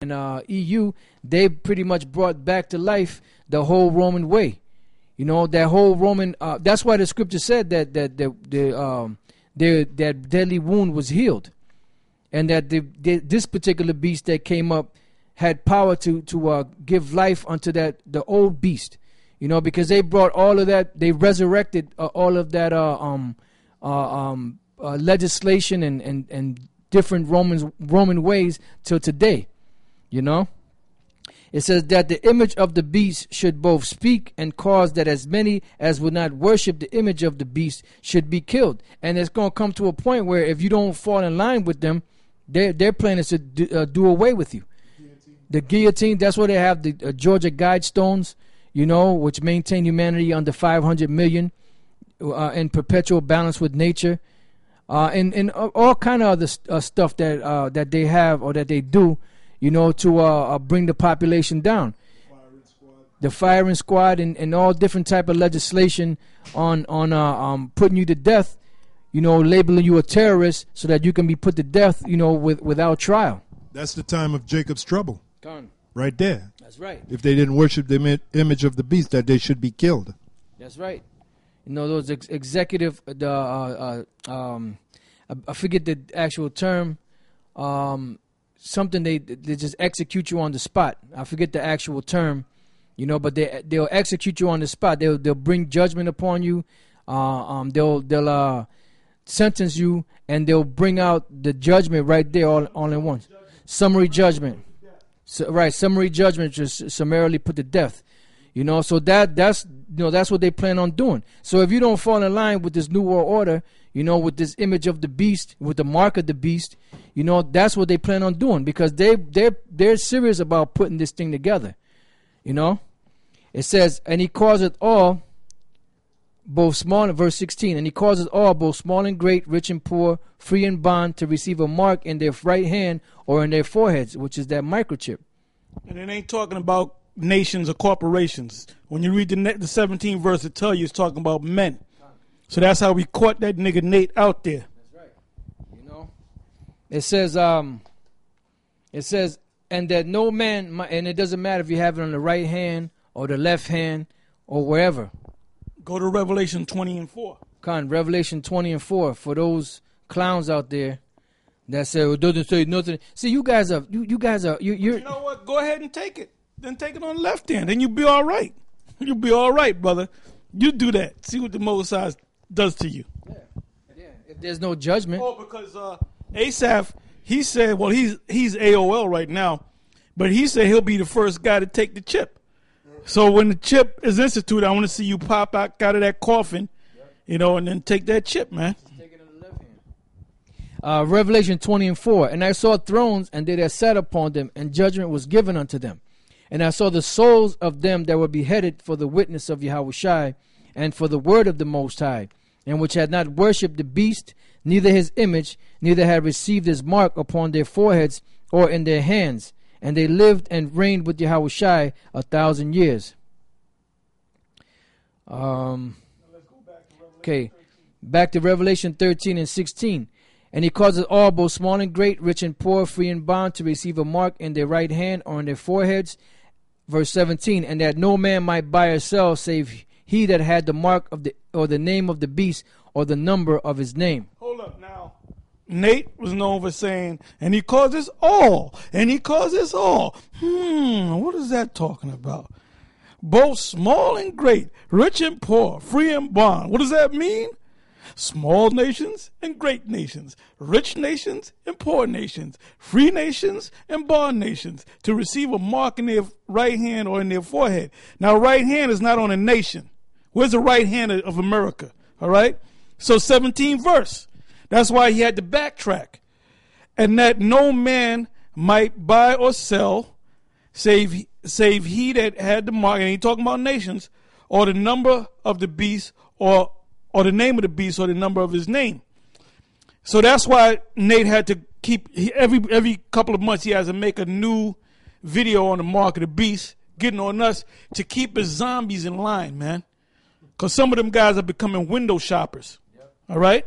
EU, they pretty much brought back to life the whole Roman way. You know, that whole Roman. That's why the scripture said that that deadly wound was healed, and that this particular beast that came up had power to give life unto the old beast. You know, because they brought all of that, they resurrected all of that legislation and different Roman ways till today. You know, it says that the image of the beast should both speak and cause that as many as would not worship the image of the beast should be killed. And it's going to come to a point where if you don't fall in line with them, their plan is to do away with you. The guillotine, that's where they have the Georgia Guidestones, you know, which maintain humanity under 500 million in perpetual balance with nature, and all kind of other stuff that they have or that they do, you know, to bring the population down. The firing squad and all different type of legislation on putting you to death, you know, labeling you a terrorist so that you can be put to death, you know, without trial. That's the time of Jacob's trouble. Gone. Right there. That's right. If they didn't worship the image of the beast, that they should be killed. That's right. You know, those executive, I forget the actual term, something they just execute you on the spot. I forget the actual term, you know, but they'll execute you on the spot. They'll bring judgment upon you. They'll sentence you, and they'll bring out the judgment right there all at once. Summary judgment. So, right, summary judgment, just summarily put to death. You know, so that's what they plan on doing. So if you don't fall in line with this new world order, you know, with this image of the beast, with the mark of the beast, you know, that's what they plan on doing, because they're serious about putting this thing together. You know, it says, and he causeth all, both small, in verse 16, and he causes all, both small and great, rich and poor, free and bond, to receive a mark in their right hand or in their foreheads, which is that microchip. And it ain't talking about nations or corporations. When you read the 17th verse, it tells you it's talking about men. So that's how we caught that nigga Nate out there. That's right. You know, it says, and that no man, and it doesn't matter if you have it on the right hand or the left hand or wherever. Go to Revelation 20 and 4. Revelation 20 and 4 for those clowns out there that say, well, it doesn't say nothing. See, you guys are. You know what? Go ahead and take it. Then take it on the left hand. Then you'll be all right. You'll be all right, brother. You do that. See what the Most High does to you. Yeah. If there's no judgment. Oh, because Asaph, he said, well, he's AOL right now, but he said he'll be the first guy to take the chip. So when the chip is instituted, I want to see you pop out of that coffin, you know, and then take that chip, man. Take it in the left hand. Revelation 20 and 4. And I saw thrones, and they that sat upon them, and judgment was given unto them. And I saw the souls of them that were beheaded for the witness of Yahushua, and for the word of the Most High, and which had not worshipped the beast, neither his image, neither had received his mark upon their foreheads or in their hands. And they lived and reigned with Yahushua 1,000 years. Okay, back to Revelation 13 and 16. And he causes all, both small and great, rich and poor, free and bond, to receive a mark in their right hand or in their foreheads. Verse 17. And that no man might buy or sell, save he that had the mark of the name of the beast, or the number of his name. Hold up now. Nate was known for saying, and he causes all, and he causes all. What is that talking about? Both small and great, rich and poor, free and bond. What does that mean? Small nations and great nations, rich nations and poor nations, free nations and bond nations, to receive a mark in their right hand or in their forehead. Now, right hand is not on a nation. Where's the right hand of America? All right? So 17th verse. That's why he had to backtrack. And that no man might buy or sell, save he that had the mark, and he talking about nations, or the number of the beast, or the name of the beast, or the number of his name. So that's why Nate had to keep, every couple of months he has to make a new video on the mark of the beast, getting on us to keep his zombies in line, man. Because some of them guys are becoming window shoppers. Yep. All right?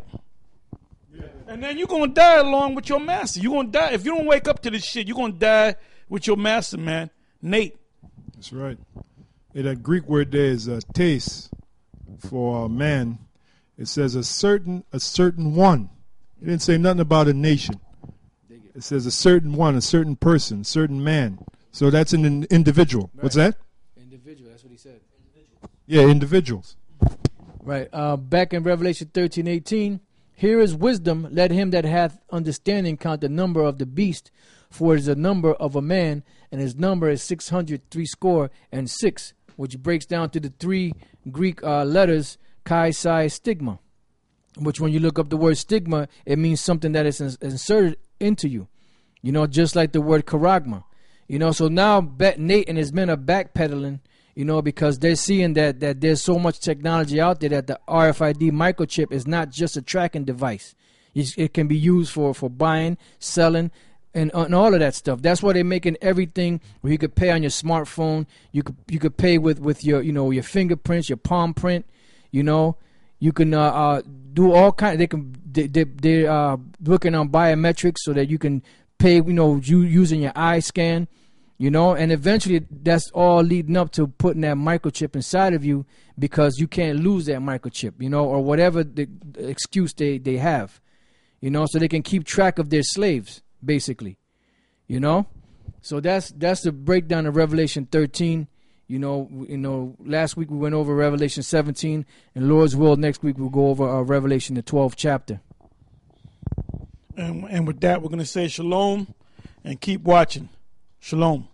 And then you're going to die along with your master. You're going to die. If you don't wake up to this shit, you're going to die with your master, man. Nate. That's right. And that Greek word there is tes for man. It says a certain one. It didn't say nothing about a nation. It says a certain one, a certain person, certain man. So that's an individual. Right. What's that? Individual. That's what he said. Yeah, individuals. Right. Back in Revelation 13:18, here is wisdom. Let him that hath understanding count the number of the beast, for it is the number of a man, and his number is 666, which breaks down to the three Greek letters chi, psi, stigma. Which, when you look up the word stigma, it means something that is inserted into you. You know, just like the word charagma. You know, so now Nate and his men are backpedaling, you know, because they're seeing that there's so much technology out there that the RFID microchip is not just a tracking device. It can be used for buying, selling, and all of that stuff. That's why they're making everything where you could pay on your smartphone. You could pay with your, you know, your fingerprints, your palm print. You know, you can do all kinds. They're looking on biometrics so that you can pay, you know, using your eye scan. You know, and eventually that's all leading up to putting that microchip inside of you, because you can't lose that microchip, you know, or whatever the excuse they have, you know, so they can keep track of their slaves, basically, you know. So that's the breakdown of Revelation 13. You know, last week we went over Revelation 17, and Lord's will, next week we'll go over Revelation, the 12th chapter. And with that, we're going to say shalom and keep watching. Shalom.